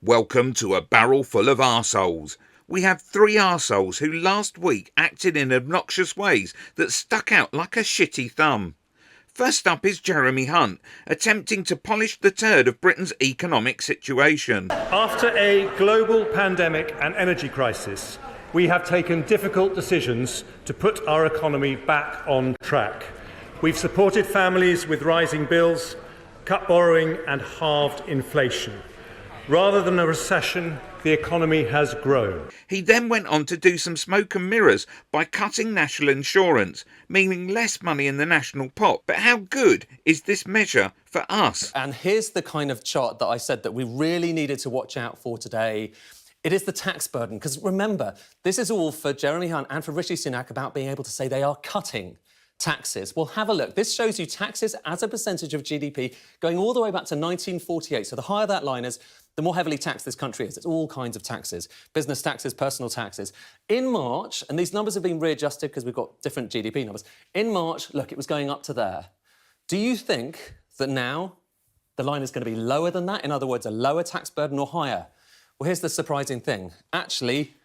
Welcome to a barrel full of arseholes. We have three arseholes who last week acted in obnoxious ways that stuck out like a shitty thumb. First up is Jeremy Hunt, attempting to polish the turd of Britain's economic situation. After a global pandemic and energy crisis, we have taken difficult decisions to put our economy back on track. We've supported families with rising bills, cut borrowing and halved inflation. Rather than a recession, the economy has grown. He then went on to do some smoke and mirrors by cutting national insurance, meaning less money in the national pot. But how good is this measure for us? And here's the kind of chart that I said that we really needed to watch out for today. It is the tax burden, because remember, this is all for Jeremy Hunt and for Rishi Sunak about being able to say they are cutting taxes. Well, have a look. This shows you taxes as a percentage of GDP going all the way back to 1948. So the higher that line is, the more heavily taxed this country is. It's all kinds of taxes, business taxes, personal taxes. In March, and these numbers have been readjusted because we've got different GDP numbers. In March, look, it was going up to there. Do you think that now the line is going to be lower than that? In other words, a lower tax burden or higher? Well, here's the surprising thing. Actually,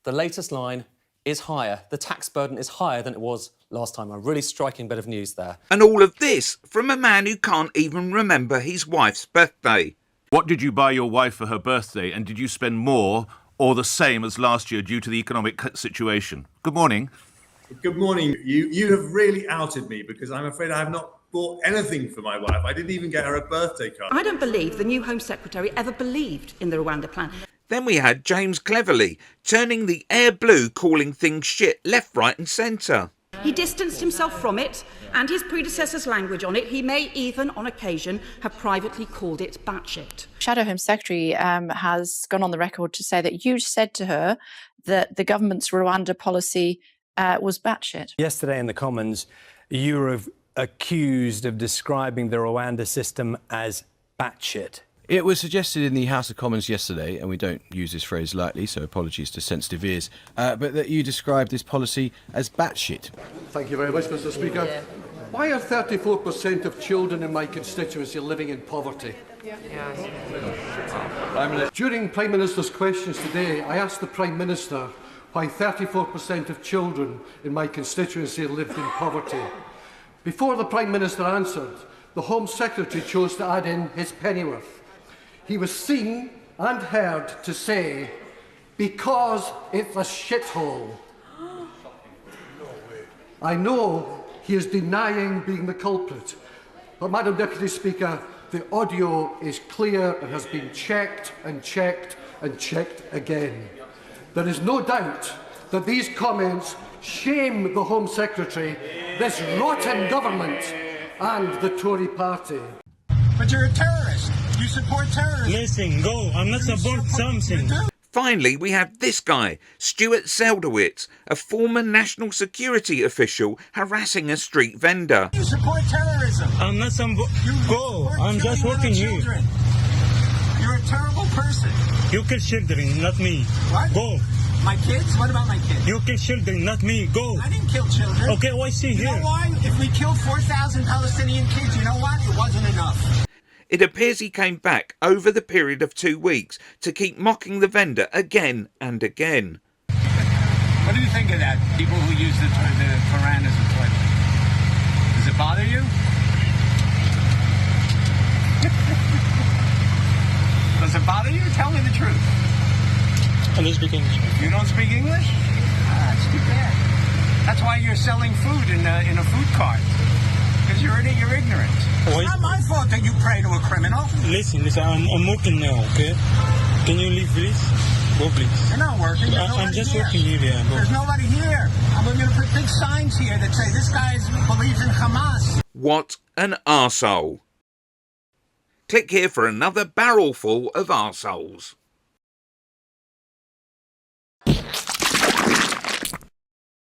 the latest line is higher. The tax burden is higher than it was last time. A really striking bit of news there. And all of this from a man who can't even remember his wife's birthday. What did you buy your wife for her birthday, and did you spend more or the same as last year due to the economic situation? Good morning. Good morning. You have really outed me, because I'm afraid I have not bought anything for my wife. I didn't even get her a birthday card. I don't believe the new Home Secretary ever believed in the Rwanda plan. Then we had James Cleverly, turning the air blue, calling things shit left, right and centre. He distanced himself from it and his predecessor's language on it. He may even, on occasion, have privately called it batshit. Shadow Home Secretary has gone on the record to say that you said to her that the government's Rwanda policy was batshit. Yesterday in the Commons, you were accused of describing the Rwanda system as batshit. It was suggested in the House of Commons yesterday, and we don't use this phrase lightly, so apologies to sensitive ears, but that you described this policy as batshit. Thank you very much, Mr. Speaker. Yeah. Why are 34% of children in my constituency living in poverty? During Prime Minister's questions today, I asked the Prime Minister why 34% of children in my constituency lived in poverty. Before the Prime Minister answered, the Home Secretary chose to add in his pennyworth. He was seen and heard to say, because it's a shithole. I know he is denying being the culprit, but Madam Deputy Speaker, the audio is clear and has been checked and checked and checked again. There is no doubt that these comments shame the Home Secretary, this rotten government and the Tory party. But you're a terrorist. You support terrorism. Listen, go. I'm not supporting something. Finally, we have this guy, Stuart Seldowitz, a former national security official harassing a street vendor. You support terrorism. I'm not some... Go. I'm just working here. You're a terrible person. You kill children, not me. What? Go. My kids? What about my kids? You kill children, not me. Go. I didn't kill children. Okay, why see here? You know why? If we killed 4,000 Palestinian kids, you know what? It wasn't enough. It appears he came back over the period of 2 weeks to keep mocking the vendor again and again. What do you think of that? People who use the Quran as a toilet. Does it bother you? Does it bother you? Tell me the truth. I don't speak English. You don't speak English? Ah, that's too bad. That's why you're selling food in a food cart. Because you're ignorant. It's not my fault that you pray to a criminal. Listen, I'm working now, okay? Can you leave, please? Go, please. You're not working. I'm just working here, yeah. There's nobody here. I'm going to put big signs here that say this guy believes in Hamas. What an arsehole. Click here for another barrel full of arseholes.